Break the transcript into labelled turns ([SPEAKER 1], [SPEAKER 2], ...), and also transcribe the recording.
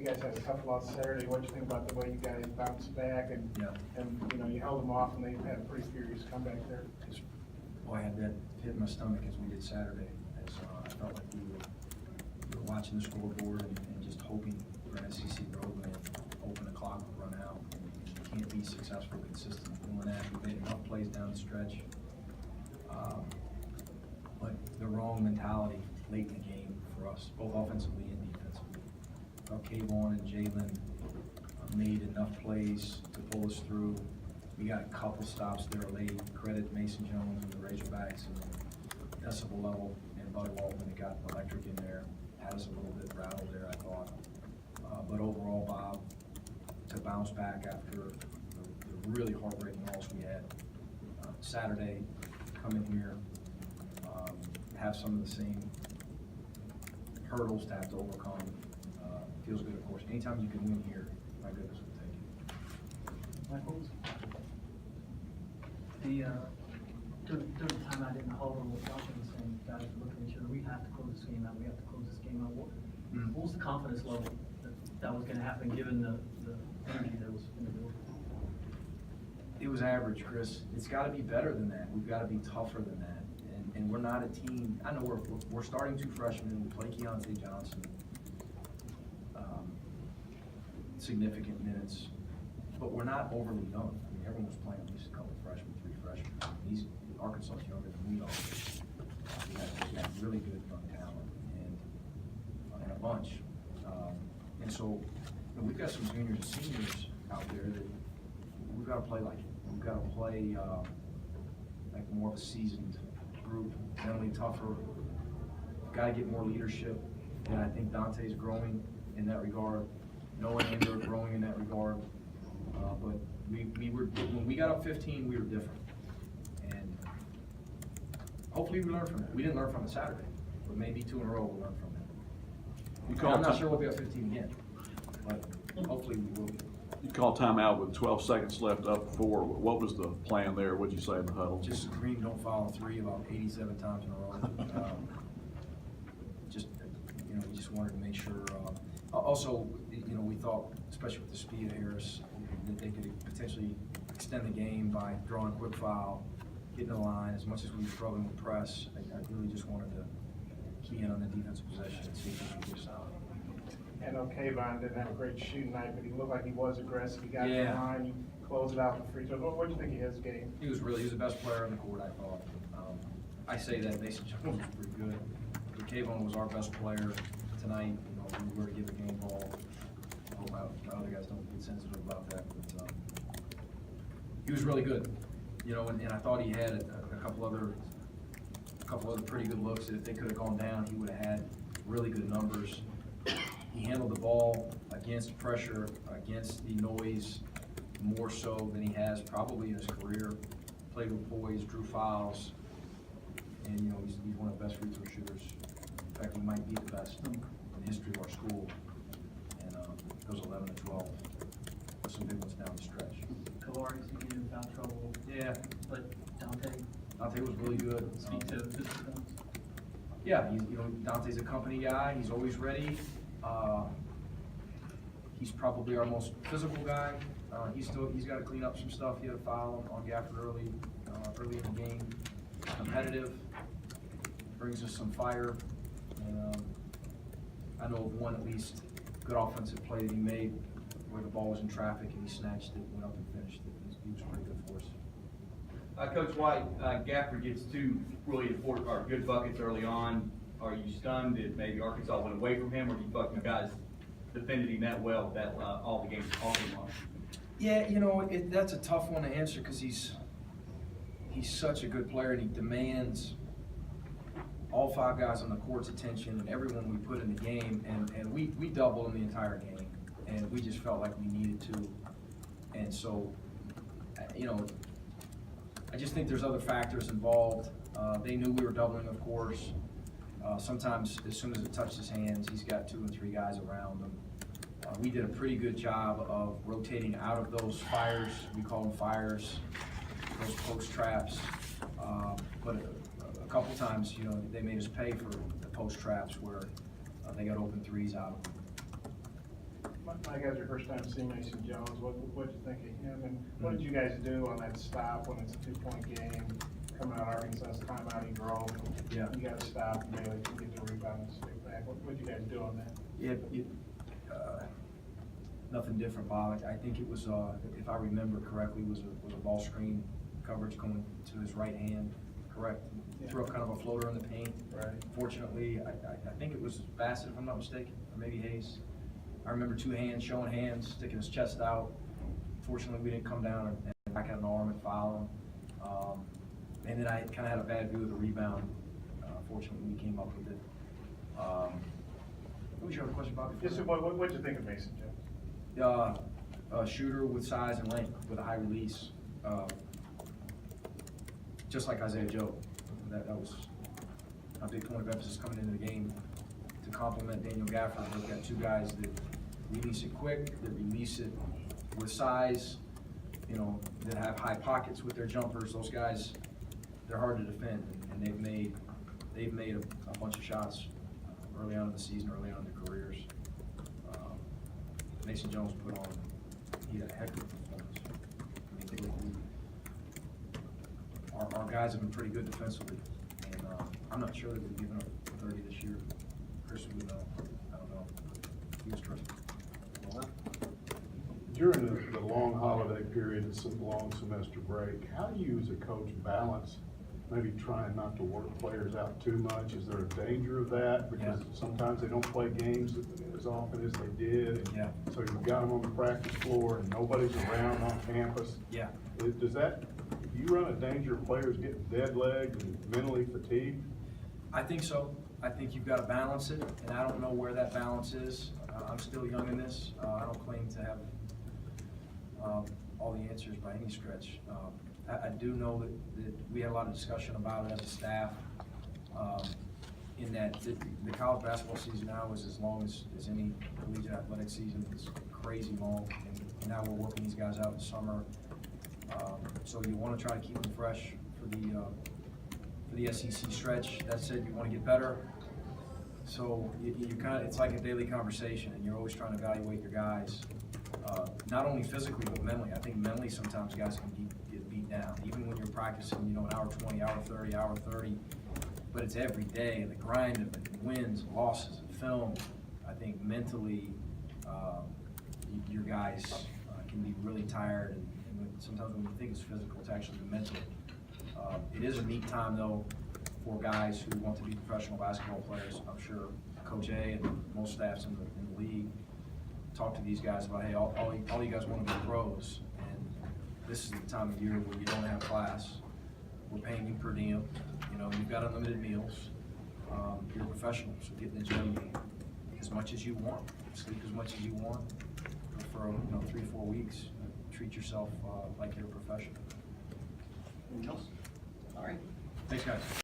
[SPEAKER 1] guys had a tough loss Saturday. What do you think about the way you guys bounced back and you held them off and they had a pretty furious comeback there?
[SPEAKER 2] Boy, I had that hit in my stomach as we did Saturday. As I felt like we were watching the scoreboard and just hoping for an SEC road win, hoping the clock would run out. And can't be successful, consistent doing that. We made enough plays down the stretch, but the wrong mentality late in the game for us, both offensively and defensively. Kayvon and Jalen made enough plays to pull us through. We got a couple stops there late. Credit Mason Jones and the Razorbacks and decibel level and Bud Waltman that got electric in there. Had us a little bit rattled there, I thought. But overall, Bob, to bounce back after the really heartbreaking loss we had Saturday, come in here, have some of the same hurdles to have to overcome. Feels good, of course. Anytime you can win here, my goodness, we'll take it.
[SPEAKER 3] Michael? During the timeout in the huddle, what Johnson was saying, guys were looking at each other, we have to close this game out, we have to close this game out. What was the confidence level that was going to happen given the energy that was in the building?
[SPEAKER 2] It was average, Chris. It's got to be better than that. We've got to be tougher than that. And we're not a team. I know we're starting 2 freshmen. We play Keontae Johnson. Significant minutes. But we're not overly young. I mean, everyone was playing at least a couple freshmen, 3 freshmen. Arkansas is younger than we are. We have really good young talent and a bunch. And so we've got some juniors and seniors out there that we've got to play like it. We've got to play like more of a seasoned group, mentally tougher. Got to get more leadership, and I think Dante's growing in that regard. Noah and Andrew are growing in that regard. But we were, when we got up 15, we were different. And hopefully we learn from it. We didn't learn from it Saturday, but maybe 2 in a row we'll learn from it. I'm not sure we'll be up 15 again, but hopefully we will be.
[SPEAKER 4] You called timeout with 12 seconds left, up 4. What was the plan there? What did you say in the huddle?
[SPEAKER 2] Just Green don't foul 3 about 87 times in a row. We just wanted to make sure. Also, we thought, especially with the speed of Harris, that they could potentially extend the game by drawing quick foul, getting the line. As much as we were struggling with press, I really just wanted to key in on the defensive possession and see if we could get solid.
[SPEAKER 1] I know Kayvon didn't have a great shooting night, but he looked like he was aggressive. He got to the line, he closed it out with free throws. What do you think of his game?
[SPEAKER 2] He was the best player on the court, I thought. I say that Mason Jones was pretty good. But Kayvon was our best player tonight. We were to give a game ball. I hope my other guys don't get sensitive about that, but he was really good. And I thought he had a couple other pretty good looks that if they could have gone down, he would have had really good numbers. He handled the ball against pressure, against the noise, more so than he has probably in his career. Played with poise, drew fouls, and he's one of the best free throw shooters. In fact, he might be the best in the history of our school. And goes 11 to 12 with some big ones down the stretch.
[SPEAKER 3] Kavaris, you get in foul trouble.
[SPEAKER 2] Yeah,
[SPEAKER 3] But
[SPEAKER 2] Dante was really good.
[SPEAKER 3] Speak to this defense.
[SPEAKER 2] Yeah, Dante's a company guy. He's always ready. He's probably our most physical guy. He's got to clean up some stuff. He had a foul on Gafford early in the game. Competitive, brings us some fire. And I know of one at least good offensive play that he made where the ball was in traffic and he snatched it, went up and finished it. He was pretty good for us.
[SPEAKER 5] Coach White, Gafford gets 2 really important or good buckets early on. Are you stunned that maybe Arkansas went away from him, or do you thought you guys defended him that well that all the games all game long?
[SPEAKER 2] Yeah, that's a tough one to answer because he's such a good player and he demands all 5 guys on the court's attention and everyone we put in the game, and we doubled him the entire game, and we just felt like we needed to. And so, I just think there's other factors involved. They knew we were doubling, of course. Sometimes as soon as it touched his hands, he's got 2 and 3 guys around him. We did a pretty good job of rotating out of those fires. We call them fires, those post traps. But a couple times, they made us pay for the post traps where they got open threes out of them.
[SPEAKER 1] I guess your first time seeing Mason Jones, what'd you think of him? And what did you guys do on that stop when it's a 2-point game? Coming out of Arkansas's timeout, he drove.
[SPEAKER 2] Yeah.
[SPEAKER 1] You got to stop and Bailey can get the rebound and stick back. What'd you guys do on that?
[SPEAKER 2] Nothing different, Bob. I think it was, if I remember correctly, was a ball screen coverage going to his right hand, correct?
[SPEAKER 1] Yeah.
[SPEAKER 2] Threw up kind of a floater in the paint.
[SPEAKER 1] Right.
[SPEAKER 2] Fortunately, I think it was Bassett, if I'm not mistaken, or maybe Hayes. I remember two hands, showing hands, sticking his chest out. Fortunately, we didn't come down and back at an arm and foul him. And then I kind of had a bad view of the rebound. Fortunately, we came up with it. What was your other question, Bobby?
[SPEAKER 1] Just what'd you think of Mason Jones?
[SPEAKER 2] A shooter with size and length, with a high release, just like Isaiah Joe. That was a big point of emphasis coming into the game to complement Daniel Gafford. We've got two guys that release it quick, that release it with size, you know, that have high pockets with their jumpers. Those guys, they're hard to defend, and they've made a bunch of shots early on in the season, early on in their careers. Mason Jones he had a heck of a performance. I mean, our guys have been pretty good defensively, and I'm not sure that we've given up 30 this year. Chris would know. I don't know. He was terrific.
[SPEAKER 6] During the long holiday period and some long semester break, how do you as a coach balance maybe trying not to work players out too much? Is there a danger of that? Because sometimes they don't play games as often as they did. And
[SPEAKER 2] Yeah.
[SPEAKER 6] so you've got them on the practice floor and nobody's around on campus.
[SPEAKER 2] Yeah.
[SPEAKER 6] Do you run a danger of players getting dead-legged and mentally fatigued?
[SPEAKER 2] I think so. I think you've got to balance it, and I don't know where that balance is. I'm still young in this. I don't claim to have all the answers by any stretch. I do know that we had a lot of discussion about it as a staff, in that the college basketball season now is as long as any collegiate athletic season. It's crazy long, and now we're working these guys out in the summer. So you want to try to keep them fresh for the SEC stretch. That said, you want to get better. So it's like a daily conversation, and you're always trying to evaluate your guys, not only physically but mentally. I think mentally sometimes guys can get beat down, even when you're practicing, you know, an hour 20, hour 30, but it's every day, and the grind of it, wins, losses, and film. I think mentally, your guys can be really tired, and sometimes when you think it's physical, it's actually mental. It is a neat time, though, for guys who want to be professional basketball players. I'm sure Coach A and most staffs in the league talk to these guys about, hey, all you guys want to be pros, and this is the time of year where you don't have class. We're paying you per diem. You know, you've got unlimited meals. You're a professional, so get in the gym as much as you want, sleep as much as you want. For 3-4 weeks, treat yourself like you're a professional.
[SPEAKER 7] Anything else? All right.
[SPEAKER 2] Thanks, guys.